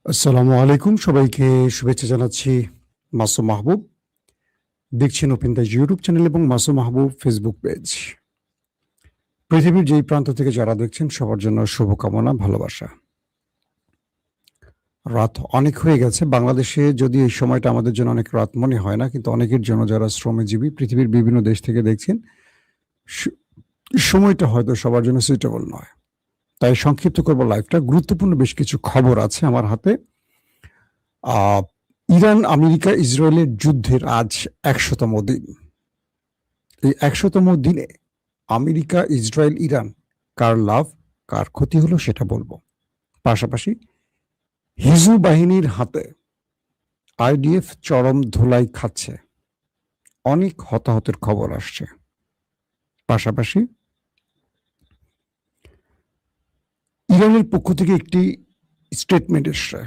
আসসালামু আলাইকুম, সবাইকে শুভেচ্ছা জানাচ্ছি। মাসুম মাহবুব দেখছেন ওপেন দ্য ইউটিউব চ্যানেল এবং মাসুম মাহবুব ফেসবুক পেজ। পৃথিবীর যেই প্রান্ত থেকে যারা দেখছেন সবার জন্য শুভকামনা, ভালোবাসা। রাত অনেক হয়ে গেছে বাংলাদেশে, যদি এই সময়টা আমাদের জন্য অনেক রাত মনে হয় না, কিন্তু অনেকের জন্য যারা শ্রমজীবী পৃথিবীর বিভিন্ন দেশ থেকে দেখছেন সময়টা হয়তো সবার জন্য সুইটেবল নয়। তাই সংক্ষিপ্ত করব লাইভটা। গুরুত্বপূর্ণ বেশ কিছু খবর আছে আমার হাতে। ইরান আমেরিকা ইসরায়েলের যুদ্ধের আজ ১০০তম দিন। এই ১০০তম দিনে আমেরিকা, ইসরায়েল, ইরান কার লাভ কার ক্ষতি হলো সেটা বলবো। পাশাপাশি হিজবুল বাহিনীর হাতে আইডিএফ চরম ধুলাই খাচ্ছে, অনেক হতাহতের খবর আসছে। পাশাপাশি ইরানের পক্ষ থেকে একটি স্টেটমেন্ট এসছে,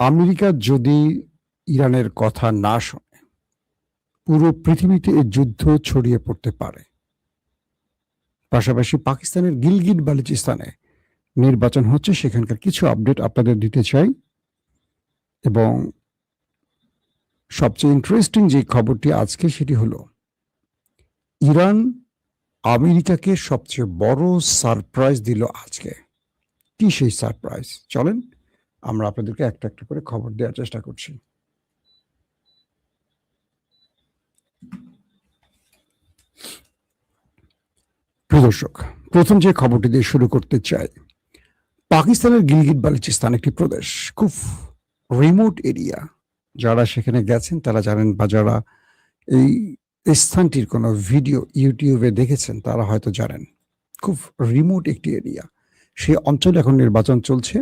আমেরিকা যদি ইরানের কথা না শোনে পুরো পৃথিবীতে এই যুদ্ধ ছড়িয়ে পড়তে পারে। পাশাপাশি পাকিস্তানের গিলগিট বালুচিস্তানে নির্বাচন হচ্ছে, সেখানকার কিছু আপডেট আপনাদের দিতে চাই। এবং সবচেয়ে ইন্টারেস্টিং যে খবরটি আজকে সেটি হলো ইরান আমেরিকাকে সবচেয়ে বড় সারপ্রাইজ দিল আজকে। কি সেই সারপ্রাইজ? চলেন আমরা আপনাদেরকে একটা একটা করে খবর দেওয়ার চেষ্টা করছি। প্রিয় দর্শক, প্রথম যে খবরটি দিয়ে শুরু করতে চাই, পাকিস্তানের গিলগিট বালুচিস্তান একটি প্রদেশ, খুব রিমোট এরিয়া। যারা সেখানে গেছেন তারা জানেন, বা যারা এই স্থানটির কোনো ভিডিও ইউটিউবে দেখেছেন তারা হয়তো জানেন, খুব রিমোট একটি এরিয়া। সেই অঞ্চলে এখন নির্বাচন চলছে।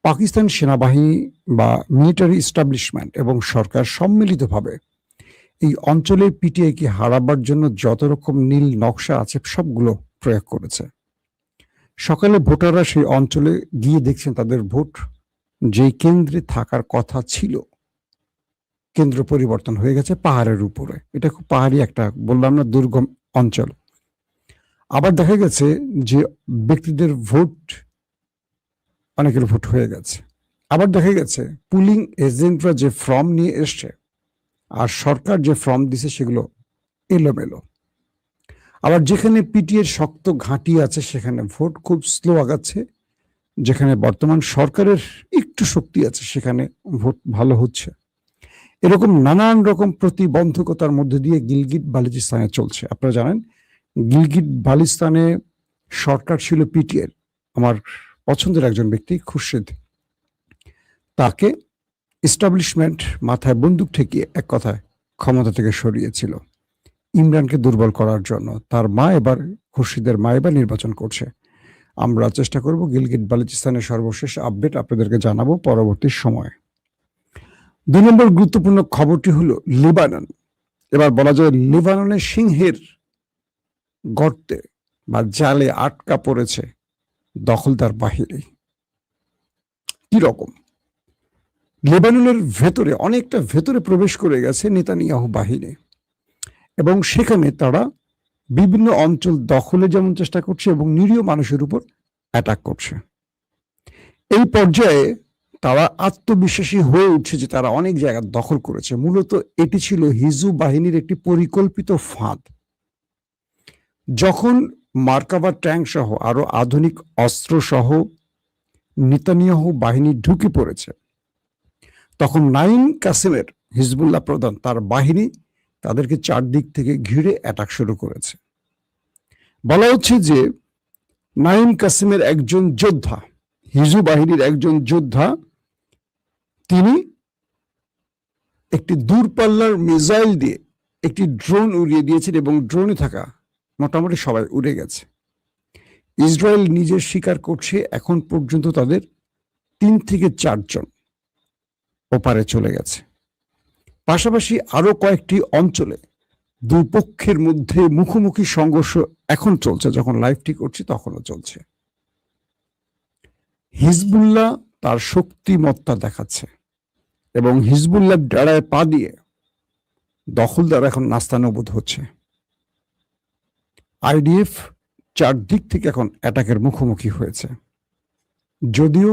পাকিস্তান সেনাবাহিনী বা মিলিটারি এস্টাবলিশমেন্ট এবং সরকার সম্মিলিতভাবে এই অঞ্চলের পিটিআইকে হারাবার জন্য যত রকম নীল নকশা আছে সবগুলো প্রয়োগ করেছে। সকালে ভোটাররা সেই অঞ্চলে গিয়ে দেখছেন তাদের ভোট যে কেন্দ্রে থাকার কথা ছিল, কেন্দ্র পরিবর্তন হয়ে গেছে পাহাড়ের উপরে। এটা খুব পাহাড়ি একটা, বললাম না, দুর্গম অঞ্চল। আবার দেখা গেছে যে ব্যক্তিদের ভোট, অনেকের ভোট হয়ে গেছে। আবার দেখা গেছে পুলিং এজেন্টরা যে ফর্ম নিয়ে এসছে আর সরকার যে ফর্ম দিছে সেগুলো এলোমেলো। আবার যেখানে পিটিএর শক্ত ঘাঁটি আছে সেখানে ভোট খুব স্লো আগাচ্ছে, যেখানে বর্তমান সরকারের একটু শক্তি আছে সেখানে ভোট ভালো হচ্ছে। এরকম নানান রকম প্রতিবন্ধকতার মধ্যে দিয়ে গিলগিট বালুচিস্তানে চলছে। আপনারা জানেন গিলগিট বালুচিস্তানে সরকার ছিল পিটিএর, আমার পছন্দের একজন ব্যক্তি খুরশিদ, তাকে এস্টাবলিশমেন্ট মাথায় বন্দুক ঠেকিয়ে এক কথায় ক্ষমতা থেকে সরিয়েছিল ইমরানকে দুর্বল করার জন্য। তার মা এবার, খুরশিদের মা এবার নির্বাচন করছে। আমরা চেষ্টা করব গিলগিট বালুচিস্তানের সর্বশেষ আপডেট আপনাদেরকে জানাবো পরবর্তী সময়ে। ২ নম্বর গুরুত্বপূর্ণ খবরটি হলো লেবানন। এবার বলা যায় লেবাননের সিংহের গর্তে বা জালে আটকা পড়েছে দখলদার বাহিনী। কি রকম? লেবাননের ভেতরে, অনেকটা ভেতরে প্রবেশ করে গেছে নেতানিয়াহু বাহিনী এবং সেখানে তারা বিভিন্ন অঞ্চল দখলে যেমন চেষ্টা করছে এবং নিরীহ মানুষের উপর অ্যাটাক করছে। এই পর্যায়ে তারা আত্মবিশ্বাসী হয়ে উঠছে যে তারা অনেক জায়গা দখল করেছে। মূলত এটি ছিল হিজবুল বাহিনীর একটি পরিকল্পিত ফাঁদ। যখন মার্কাভা ট্যাঙ্ক সহ আরো আধুনিক অস্ত্র সহ নেতানিয়াহু বাহিনী ঢুকে পড়েছে, তখন নাইম কাসেমের হিজবুল্লাহ প্রধান তার বাহিনী তাদেরকে চারদিক থেকে ঘিরে অ্যাটাক শুরু করেছে। বলা হচ্ছে যে নাইম কাসেমের একজন যোদ্ধা, হিজবুল বাহিনীর একজন যোদ্ধা, তিনি একটি দূরপাল্লার মিসাইল দিয়ে একটি ড্রোন উড়িয়ে দিয়েছেন এবং ড্রোনে থাকা মোটামুটি সবাই উড়ে গেছে। ইসরায়েল নিজে স্বীকার করছে এখন পর্যন্ত তাদের ৩ থেকে ৪ জন ওপারে চলে গেছে। পাশাপাশি আরো কয়েকটি অঞ্চলে দুই পক্ষের মধ্যে মুখোমুখি সংঘর্ষ এখন চলছে, যখন লাইভটি করছি তখনও চলছে। হিজবুল্লাহ তার শক্তিমত্তা দেখাচ্ছে এবং হিজবুল্লাহ ডেরায় পা দিয়ে দখলদার এখন নাস্তানুবুদ হচ্ছে। আইডিএফ চারদিক থেকে এখন অ্যাটাকের মুখোমুখি হয়েছে। যদিও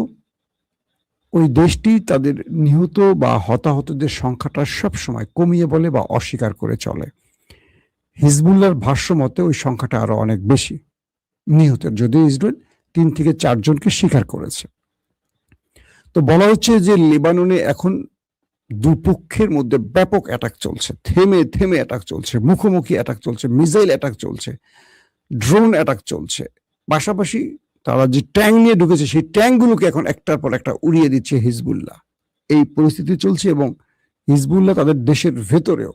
ওই দেশটি তাদের নিহত বা হতাহতদের সংখ্যাটা সবসময় কমিয়ে বলে বা অস্বীকার করে চলে। হিজবুল্লাহর ভাষ্য মতে ওই সংখ্যাটা আরো অনেক বেশি নিহতের, যদিও ইসরায়েল 3 থেকে 4 জনকে স্বীকার করেছে। তো বলা হচ্ছে যে লেবাননে এখন দুপক্ষের মধ্যে ব্যাপক অ্যাটাক চলছে, থেমে থেমে অ্যাটাক চলছে, মুখোমুখি অ্যাটাক চলছে, মিসাইল অ্যাটাক চলছে, ড্রোন অ্যাটাক চলছে। পাশাপাশি তারা যে ট্যাঙ্ক নিয়ে ঢুকেছে সেই ট্যাঙ্কগুলোকে এখন একটার পর একটা উড়িয়ে দিচ্ছে হিজবুল্লাহ। এই পরিস্থিতি চলছে এবং হিজবুল্লাহ তাদের দেশের ভেতরেও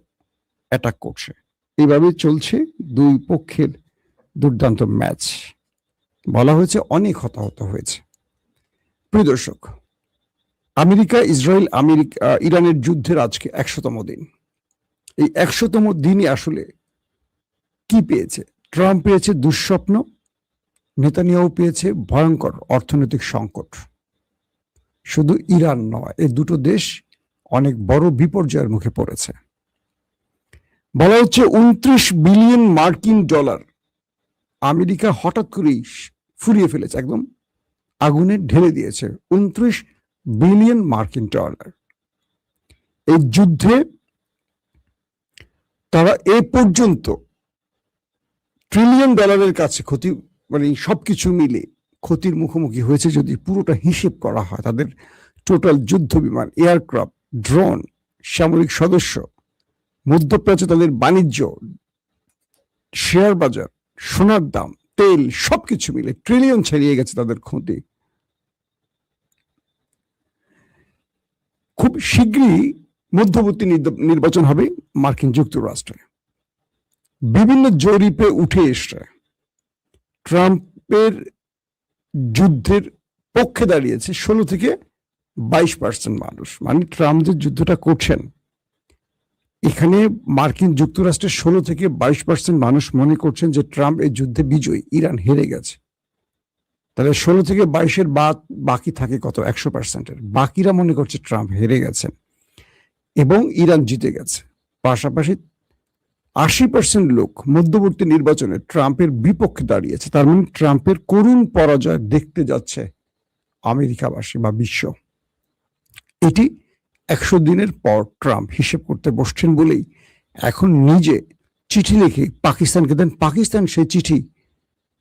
অ্যাটাক করছে। এইভাবে চলছে দুই পক্ষের দুর্দান্ত ম্যাচ। বলা হয়েছে অনেক হতাহত হয়েছে। প্রিয় দর্শক, আমেরিকা ইসরায়েল ইরানের যুদ্ধের আজকে 100তম দিন। এই 100তম দিনই আসলে কি পেয়েছে? ট্রাম্প পেয়েছে দুঃস্বপ্ন, নেতানিয়াহু পেয়েছে ভয়ঙ্কর অর্থনৈতিক সংকট। শুধু ইরান নয়, এই দুটো দেশ অনেক বড় বিপর্যয়ের মুখে পড়েছে। বলা হচ্ছে 29 বিলিয়ন মার্কিন ডলার আমেরিকা হঠাৎ করেই ফুরিয়ে ফেলেছে, একদম আগুনে ঢেলে দিয়েছে 29 বিলিয়ন মার্কিন ডলার। এই যুদ্ধে তারা এ পর্যন্ত ট্রিলিয়ন ডলারের কাছে ক্ষতি, মানে সবকিছু মিলে ক্ষতির মুখোমুখি হয়েছে যদি পুরোটা হিসেব করা হয়। তাদের টোটাল যুদ্ধ বিমান, এয়ারক্রাফট, ড্রোন, সামরিক সদস্য, মধ্যপ্রাচ্যে তাদের বাণিজ্য, শেয়ার বাজার, সোনার দাম, তেল, সবকিছু মিলে ট্রিলিয়ন ছাড়িয়ে গেছে তাদের ক্ষতি। খুব শীঘ্রই মধ্যবর্তী নির্বাচন হবে মার্কিন যুক্তরাষ্ট্রে। বিভিন্ন জরিপে উঠে এসছে ট্রাম্পের যুদ্ধের পক্ষে দাঁড়িয়েছে 16 থেকে 22% মানুষ। মানে ট্রাম্প যে যুদ্ধটা করছেন, এখানে মার্কিন যুক্তরাষ্ট্রের 16 থেকে 22% মানুষ মনে করছেন যে ট্রাম্প এই যুদ্ধে বিজয়ী, ইরান হেরে গেছে। তাহলে 16 থেকে 22-এর বাকি থাকে কত? 100%-এর। বাকিরা মনে করছে ট্রাম্প হেরে গেছেন এবং ইরান জিতে গেছে। পাশাপাশি 80% লোক মধ্যবর্তী নির্বাচনে ট্রাম্পের বিপক্ষে দাঁড়িয়েছে। তার মানে ট্রাম্পের করুণ পরাজয় দেখতে যাচ্ছে আমেরিকাবাসী বা বিশ্ব। এটি 100 দিনের পর ট্রাম্প হিসেব করতে বসছেন বলেই এখন নিজে চিঠি লিখে পাকিস্তানকে দেন। পাকিস্তান সেই চিঠি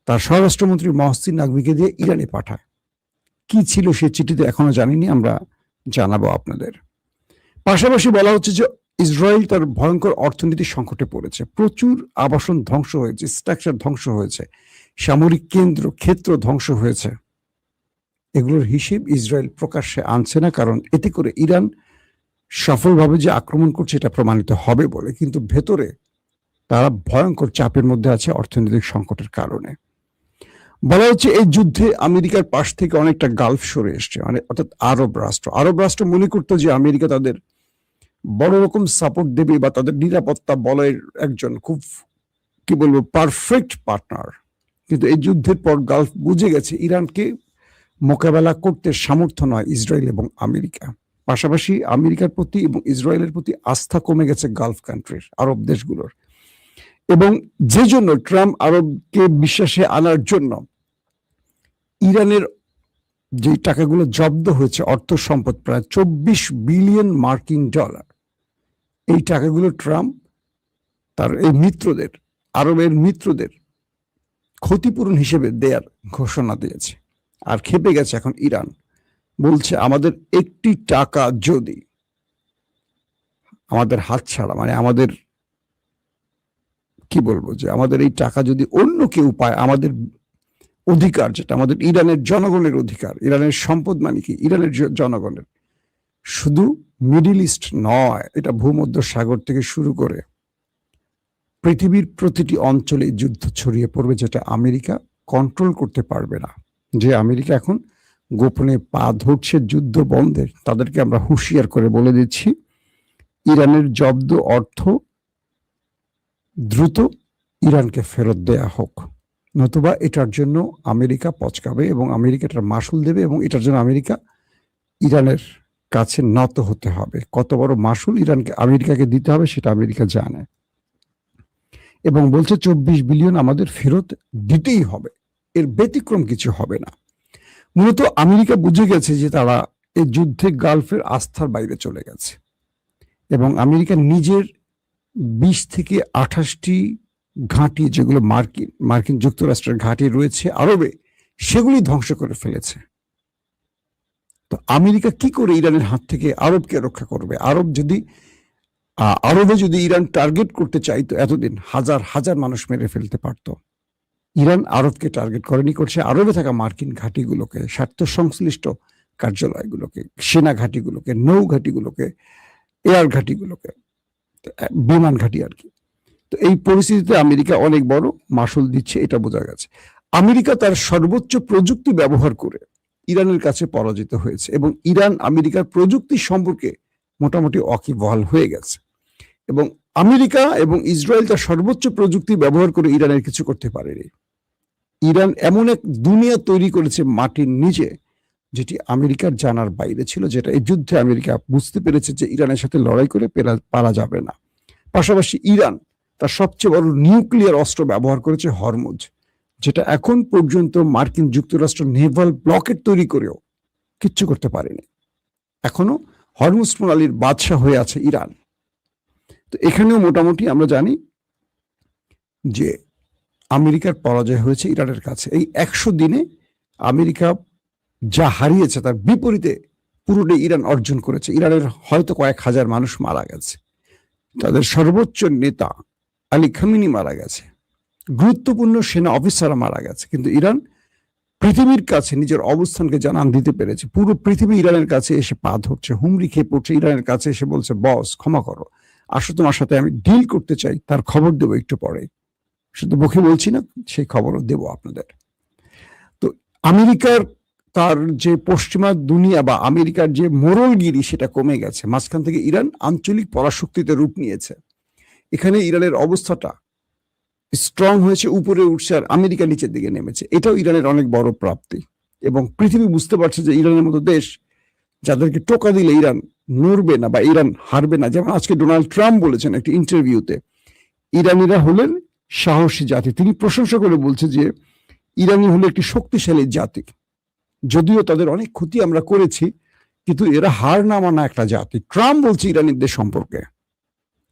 তার স্বরাষ্ট্রমন্ত্রী মহসিন নাকভিকে দিয়ে ইরানে পাঠায়। কি ছিল সেই চিঠিতে এখনো জানিনি, আমরা জানাবো আপনাদের। পাশাপাশি বলা হচ্ছে যে ইসরায়েল তার ভয়ঙ্কর অর্থনৈতিক সংকটে পড়েছে। প্রচুর আবাসন ধ্বংস হয়েছে, স্ট্রাকচার ধ্বংস হয়েছে, সামরিক ক্ষেত্র ধ্বংস হয়েছে। এগুলোর হিসেব ইসরায়েল প্রকাশ্যে আনছে না, কারণ এতে করে ইরান সফলভাবে যে আক্রমণ করছে এটা প্রমাণিত হবে বলে। কিন্তু ভেতরে তারা ভয়ঙ্কর চাপের মধ্যে আছে অর্থনৈতিক সংকটের কারণে। বলা হচ্ছে এই যুদ্ধে আমেরিকার পাশ থেকে অনেকটা গালফ সরে এসছে, মানে অর্থাৎ আরব রাষ্ট্র মনে করতো যে আমেরিকা তাদের বড় রকম সাপোর্ট দেবে বা তাদের নিরাপত্তা বলয়ের একজন খুব কি বলবো পারফেক্ট পার্টনার। কিন্তু এই যুদ্ধের পর গালফ বুঝে গেছে ইরানকে মোকাবেলা করতে সামর্থ্য নয় ইসরায়েল এবং আমেরিকা। পাশাপাশি আমেরিকার প্রতি এবং ইসরায়েলের প্রতি আস্থা কমে গেছে গালফ কান্ট্রির, আরব দেশগুলোর। এবং যে জন্য ট্রাম্প আরবকে বিশ্বাসে আনার জন্য ইরানের যে টাকাগুলো জব্দ হয়েছে, অর্থ সম্পদ প্রায় 24 বিলিয়ন মার্কিন ডলার, এই টাকাগুলো ট্রাম্প তার এই মিত্রদের, আরবের মিত্রদের ক্ষতিপূরণ হিসেবে দেয়ার ঘোষণা দিয়েছে। আর খেপে গেছে এখন ইরান, বলছে আমাদের একটি টাকা যদি আমাদের হাতছাড়া, মানে আমাদের কি বলবো যে আমাদের এই টাকা যদি অন্য কেউ পায়, আমাদের অধিকার যেটা আমাদের ইরানের জনগণের অধিকার, ইরানের সম্পদ মানে কি ইরানের জনগণের, শুধু মিডল ইস্ট নয়, এটা ভূমধ্য সাগর থেকে শুরু করে পৃথিবীর প্রতিটি অঞ্চলে যুদ্ধ ছড়িয়ে পড়বে, যেটা আমেরিকা কন্ট্রোল করতে পারবে না। যে আমেরিকা এখন গোপনে পা ধরছে যুদ্ধ বন্ধের, তাদেরকে আমরা হুঁশিয়ার করে বলে দিচ্ছি ইরানের জব্দ অর্থ দ্রুত ইরানকে ফেরত দেয়া হোক, নতুবা এটার জন্য আমেরিকা পচকাবে এবং আমেরিকা এটার মাসুল দেবে এবং এটার জন্য ইরানের কাছে নত হতে হবে। কত বড় মাসুল আমেরিকাকে দিতে হবে সেটা আমেরিকা জানে এবং বলছে 24 বিলিয়ন আমাদের ফেরত দিতেই হবে, এর ব্যতিক্রম কিছু হবে না। মূলত আমেরিকা বুঝে গেছে যে তারা এই যুদ্ধে গালফের আস্থার বাইরে চলে গেছে এবং আমেরিকা নিজের 20 থেকে 28টি ঘাঁটি, যেগুলো মার্কিন যুক্তরাষ্ট্রের ঘাঁটি রয়েছে আরবে, সেগুলি ধ্বংস করে ফেলেছে। তো আমেরিকা কি করে ইরানের হাত থেকে আরবকে রক্ষা করবে? আরবে যদি ইরান টার্গেট করতে চাইতো, এতদিন হাজার হাজার মানুষ মেরে ফেলতে পারত। ইরান আরবকে টার্গেট করেনি, করছে আরবে থাকা মার্কিন ঘাঁটিগুলোকে, স্বার্থ সংশ্লিষ্ট কার্যালয়গুলোকে, সেনা ঘাঁটিগুলোকে, নৌ ঘাঁটিগুলোকে, এয়ার ঘাঁটিগুলোকে, বিমান ঘাঁটি আর কি। তো এই পরিস্থিতিতে আমেরিকা অনেক বড় মাসুল দিচ্ছে, এটা বোঝা গেছে। আমেরিকা তার সর্বোচ্চ প্রযুক্তি ব্যবহার করে ইরানের কাছে পরাজিত হয়েছে এবং ইরান আমেরিকার প্রযুক্তি সম্পর্কে মোটামুটি ওয়াকিবহাল হয়ে গেছে। এবং আমেরিকা এবং ইসরায়েল তার সর্বোচ্চ প্রযুক্তি ব্যবহার করে ইরানের কিছু করতে পারেনি। ইরান এমন এক দুনিয়া তৈরি করেছে মাটির নিচে, যেটি আমেরিকার জানার বাইরে ছিল, যেটা এই যুদ্ধে আমেরিকা বুঝতে পেরেছে যে ইরানের সাথে লড়াই করে পারা যাবে না। পাশাপাশি ইরান তার সবচেয়ে বড় নিউক্লিয়ার অস্ত্র ব্যবহার করেছে হরমুজ, যেটা এখন পর্যন্ত মার্কিন যুক্তরাষ্ট্র নেভাল ব্লকেট তৈরি করেও কিচ্ছু করতে পারেনি। এখনো হরমুজ প্রণালীর বাদশা হয়ে আছে ইরান। তো এখানেও মোটামুটি আমরা জানি যে আমেরিকার পরাজয় হয়েছে ইরানের কাছে। এই 100 দিনে আমেরিকা যা হারিয়েছে তার বিপরীতে পুরোটাই ইরান অর্জন করেছে। ইরানের হয়তো কয়েক হাজার মানুষ মারা গেছে, তাদের সর্বোচ্চ নেতা আলী খামেনি মারা গেছে, গুরুত্বপূর্ণ সেনা অফিসাররা মারা গেছে, কিন্তু ইরান পৃথিবীর কাছে নিজের অবস্থানকে জানান দিতে পেরেছে। পুরো পৃথিবী ইরানের কাছে এসে পা ধরছে, হুমড়ি খেয়ে পড়ছে, ইরানের কাছে এসে বলছে, বস ক্ষমা করো, আসো তোমার সাথে আমি ডিল করতে চাই, তার খবর দেবো একটু পরে। শুধু মুখে বলছি না, সেই খবরও দেবো আপনাদের। তো আমেরিকার তার যে পশ্চিমা দুনিয়া বা আমেরিকার যে মোরলগিরি, সেটা কমে গেছে। মাঝখান থেকে ইরান আঞ্চলিক পরাশক্তিতে রূপ নিয়েছে। এখানে ইরানের অবস্থাটা স্ট্রং হয়েছে, উপরে উঠছে, আর আমেরিকা নিচের দিকে নেমেছে। এটাও ইরানের অনেক বড় প্রাপ্তি। এবং পৃথিবী বুঝতে পারছে যে ইরানের মতো দেশ, যাদেরকে টোকা দিলে ইরান নড়বে না বা ইরান হারবে না। যেমন আজকে ডোনাল্ড ট্রাম্প বলেছেন একটি ইন্টারভিউতে, ইরানিরা হলেন সাহসী জাতি। তিনি প্রশংসা করে বলছে যে ইরানি হলো একটি শক্তিশালী জাতি, যদিও তাদের অনেক ক্ষতি আমরা করেছি, কিন্তু এরা হার না মানা একটা জাতি। ট্রাম্প বলছে ইরানিদের সম্পর্কে,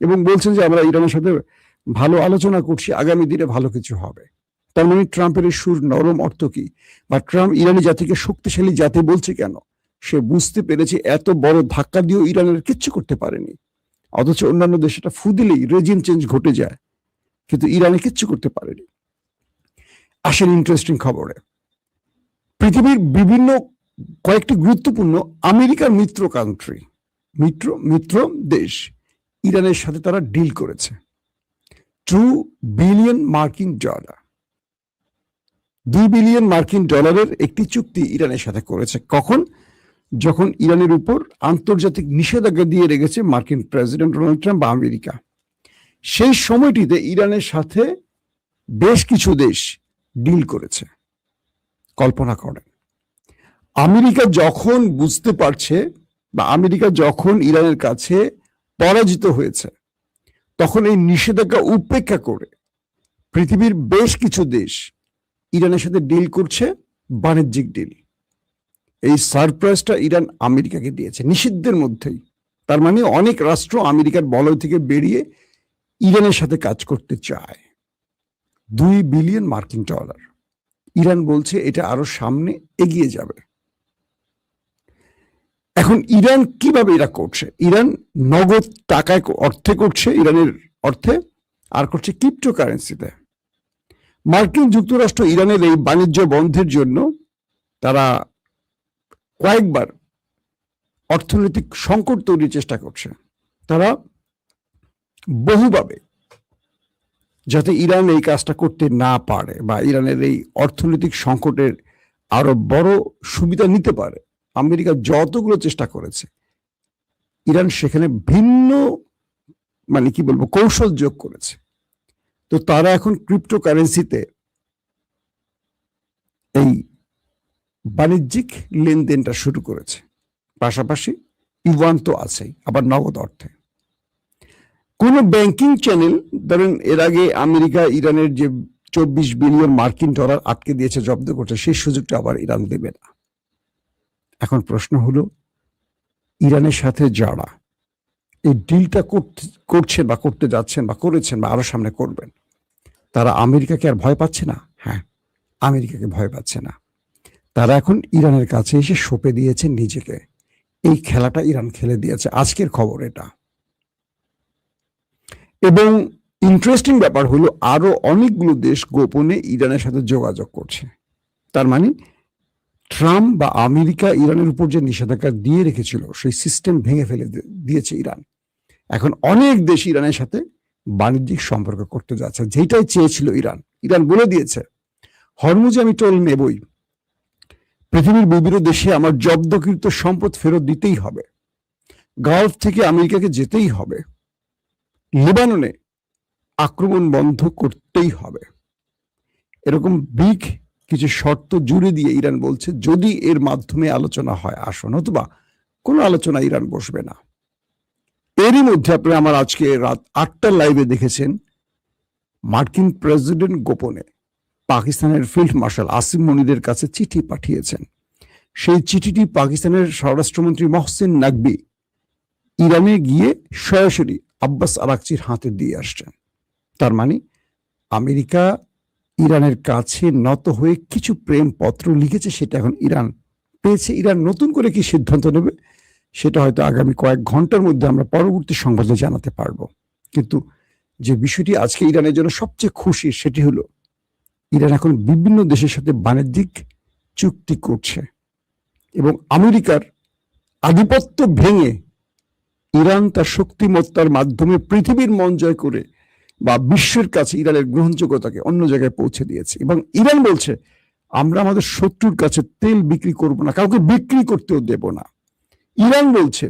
এবং বলছেন যে আমরা ইরানের সাথে ভালো আলোচনা করছি, আগামী দিনে ভালো কিছু হবে। তার মানে ট্রাম্পের এই সুর নরম অর্থ কি, বা ট্রাম্প ইরানি জাতিকে শক্তিশালী জাতি বলছে কেন? সে বুঝতে পেরেছে এত বড় ধাক্কা দিয়েও ইরানের কিচ্ছু করতে পারেনি, অথচ অন্যান্য দেশে এটা ফু দিলেই রেজিম চেঞ্জ ঘটে যায়, কিন্তু ইরানে কিচ্ছু করতে পারেনি। আসেন ইন্টারেস্টিং খবরে। পৃথিবীর বিভিন্ন কয়েকটি গুরুত্বপূর্ণ আমেরিকার মিত্র দেশ ইরানের সাথে তারা ডিল করেছে। $2 বিলিয়ন মার্কিন ডলার, $2 বিলিয়ন মার্কিন ডলারের একটি চুক্তি ইরানের সাথে করেছে। কখন? যখন ইরানের উপর আন্তর্জাতিক নিষেধাজ্ঞা দিয়ে রেখেছে মার্কিন প্রেসিডেন্ট ডোনাল্ড ট্রাম্প বা আমেরিকা। সেই সময়টিতে ইরানের সাথে বেশ কিছু দেশ ডিল করেছে। কল্পনা করেন, আমেরিকা যখন বুঝতে পারছে বা আমেরিকা যখন ইরানের কাছে পরাজিত হয়েছে, তখন এই নিষেধাজ্ঞা উপেক্ষা করে পৃথিবীর বেশ কিছু দেশ ইরানের সাথে ডিল করছে, বাণিজ্যিক ডিল। এই সারপ্রাইজটা ইরান আমেরিকাকে দিয়েছে নিষিদ্ধের মধ্যেই। তার মানে অনেক রাষ্ট্র আমেরিকার বলয় থেকে বেরিয়ে ইরানের সাথে কাজ করতে চায়। $2 বিলিয়ন মার্কিন ডলার। ইরান বলছে এটা আরো সামনে এগিয়ে যাবে। এখন ইরান কিভাবে এটা করছে? ইরান নগদ টাকায় অর্থে করছে, ইরানের অর্থে, আর করছে ক্রিপ্টোকারেন্সিতে। মার্কিন যুক্তরাষ্ট্র ইরানের এই বাণিজ্য বন্ধের জন্য তারা কয়েকবার অর্থনৈতিক সংকট তৈরির চেষ্টা করছে। তারা বহুভাবে, যাতে ইরান এই কাজটা করতে না পারে বা ইরানের এই অর্থনৈতিক সংকটের আরো বড় সুবিধা নিতে পারে, আমেরিকা যতগুলো চেষ্টা করেছে, ইরান সেখানে ভিন্ন কৌশল যোগ করেছে। তো তারা এখন ক্রিপ্টোকারেন্সিতে এই বাণিজ্যিক লেনদেনটা শুরু করেছে। পাশাপাশি ইউয়ান তো আছেই, আবার নগদ অর্থে। কোন ব্যাংকিং চ্যানেল, ধরেন এর আগে আমেরিকা ইরানের যে $24 বিলিয়ন মার্কিন ডলার আটকে দিয়েছে, জব্দ করছে, সেই সুযোগটা আবার ইরান দেবে না। এখন প্রশ্ন হলো, ইরানের সাথে যারা এই ডিলটা করছেন বা করতে যাচ্ছেন বা করেছেন বা আরো সামনে করবেন, তারা আমেরিকাকে আর ভয় পাচ্ছে না? হ্যাঁ, আমেরিকাকে ভয় পাচ্ছে না। তারা এখন ইরানের কাছে এসে সঁপে দিয়েছে নিজেকে। এই খেলাটা ইরান খেলে দিয়েছে। আজকের খবর এটা। এবং ইন্টারেস্টিং ব্যাপার হলো আরো অনেকগুলো দেশ গোপনে ইরানের সাথে যোগাযোগ করছে। তার মানে ট্রাম্প বা আমেরিকা ইরানের উপর যে নিষেধাজ্ঞা দিয়ে রেখেছিল সেই সিস্টেম ভেঙে ফেলে দিয়েছে ইরান। এখন অনেক দেশ ইরানের সাথে বাণিজ্যিক সম্পর্ক করতে যাচ্ছে, যেটাই চেয়েছিল ইরান। ইরান বলে দিয়েছে, হরমুজে আমি টোল নেবই, পৃথিবীর বিভিন্ন দেশে আমার জব্দকৃত সম্পদ ফেরত দিতেই হবে, গালফ থেকে আমেরিকাকে যেতেই হবে, লেবাননে আক্রমণ বন্ধ করতেই হবে। এরকম বিগ কিছু শর্ত জুড়ে দিয়ে ইরান বলছে যদি এর মাধ্যমে আলোচনা হয় আসো, নতুবা কোনো আলোচনা ইরান বসবে না। এরই মধ্যে আপনি আমার আজকে রাত 8টার লাইভে দেখেছেন মার্কিন প্রেসিডেন্ট গোপনে পাকিস্তানের ফিল্ড মার্শাল আসিম মনিরের কাছে চিঠি পাঠিয়েছেন। সেই চিঠিটি পাকিস্তানের স্বরাষ্ট্রমন্ত্রী মহসিন নাকবি ইরানে গিয়ে সরাসরি আব্বাস আরাকচির হাতে দিয়ে আসছেন। তার মানে আমেরিকা ইরানের কাছে নত হয়ে কিছু প্রেম পত্র লিখেছে, সেটা এখন ইরান পেয়েছে। ইরান নতুন করে কি সিদ্ধান্ত নেবে সেটা হয়তো আগামী কয়েক ঘন্টার মধ্যে আমরা পরবর্তী সংবাদে জানাতে পারবো। কিন্তু যে বিষয়টি আজকে ইরানের জন্য সবচেয়ে খুশি সেটি হলো ইরান এখন বিভিন্ন দেশের সাথে বাণিজ্যিক চুক্তি করছে এবং আমেরিকার আধিপত্য ভেঙে ইরান তার শক্তিমত্তার মাধ্যমে পৃথিবীর মন জয় করে বা বিশ্বের কাছে ইরানের গ্রহণযোগ্যতাকে অন্য জায়গায় পৌঁছে দিয়েছে। এবং ইরান বলছে আমরা আমাদের শত্রুর কাছে তেল বিক্রি করব না, কাউকে বিক্রি করতেও দেব না। ইরান বলছে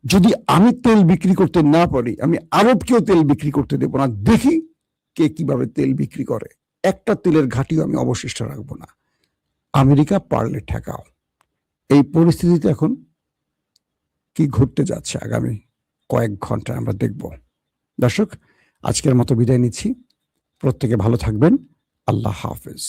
যদি আমি তেল বিক্রি করতে না পারি আমি আরবকেও তেল বিক্রি করতে দেব না, দেখি কে কিভাবে তেল বিক্রি করে, একটা তেলের ঘাটিও আমি অবশিষ্ট রাখবো না, আমেরিকা পারলে ঠেকাও। এই পরিস্থিতিতে এখন কি ঘটতে যাচ্ছে আগামী কয়েক ঘন্টা আমরা দেখব। দর্শক, আজকের মতো বিদায় নিচ্ছি। প্রত্যেকে ভালো থাকবেন। আল্লাহ হাফেজ।